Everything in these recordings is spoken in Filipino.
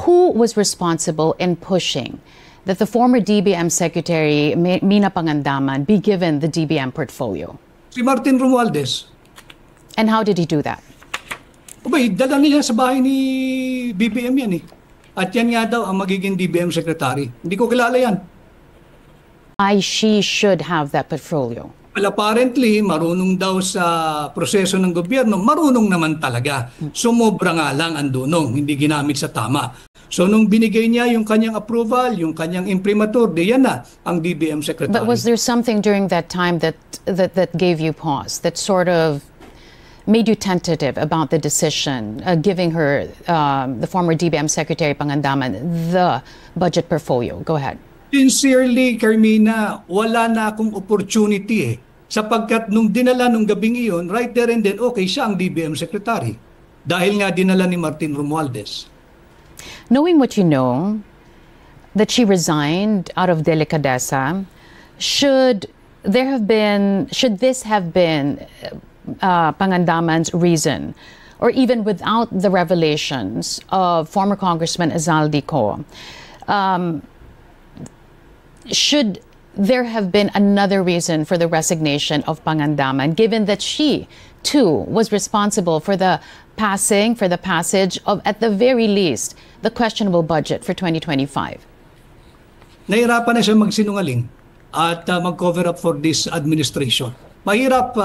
Who was responsible in pushing that the former DBM Secretary Mina Pangandaman be given the DBM portfolio? Si Martin Romualdez. And how did he do that? Abay, dala niya sa bahay ni BBM yan eh. At yan nga daw ang magiging DBM Secretary. Hindi ko kilala yan. She should have that portfolio. Well, apparently, marunong daw sa proseso ng gobyerno. Marunong naman talaga. Sumobra nga lang ang dunong, hindi ginamit sa tama. So nung binigay niya yung kanyang approval, yung kanyang imprimatur, di yan na ang DBM Secretary. But was there something during that time that gave you pause, that sort of made you tentative about the decision, giving her, the former DBM Secretary Pangandaman, the budget portfolio? Go ahead. Sincerely, Carmina, wala na akong opportunity eh. Sapagkat nung dinala nung gabing iyon, right there and then, okay, siya ang DBM Secretary. Dahil nga dinala ni Martin Romualdez. Knowing what you know, that she resigned out of delicadeza, should this have been Pangandaman's reason, or even without the revelations of former Congressman Azaldi Co, should there have been another reason for the resignation of Pangandaman, given that she, too, was responsible for the passage of, at the very least, the questionable budget for 2025? Nahirapan na siya magsinungaling at mag-cover up for this administration. Mahirap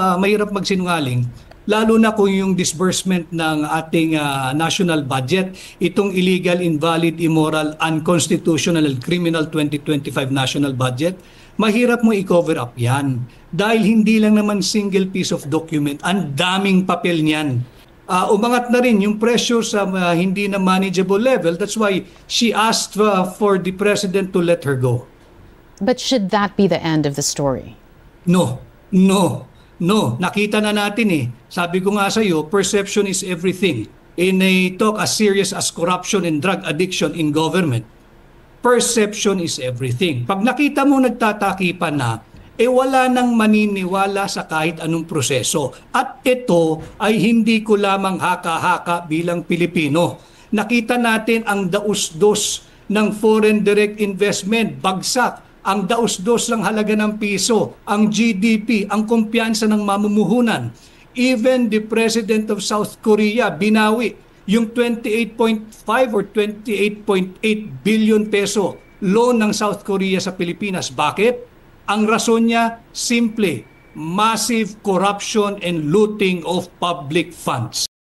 magsinungaling, lalo na kung yung disbursement ng ating national budget, itong illegal, invalid, immoral, unconstitutional, and criminal 2025 national budget, mahirap mo i-cover up yan. Dahil hindi lang naman single piece of document, ang daming papel niyan. Umangat na rin yung pressure sa hindi na manageable level. That's why she asked for the president to let her go. But should that be the end of the story? No. Nakita na natin eh. Sabi ko nga sa iyo, perception is everything. In a talk as serious as corruption and drug addiction in government, perception is everything. Pag nakita mo nagtatakipan na, wala nang maniniwala sa kahit anong proseso. At ito ay hindi ko lamang haka-haka bilang Pilipino. Nakita natin ang daus-dos ng foreign direct investment, bagsak. Ang daus-dos ng halaga ng piso, ang GDP, ang kumpiyansa ng mamumuhunan. Even the President of South Korea binawi yung 28.5 or 28.8 billion peso loan ng South Korea sa Pilipinas. Bakit? Ang rason niya, simple, massive corruption and looting of public funds.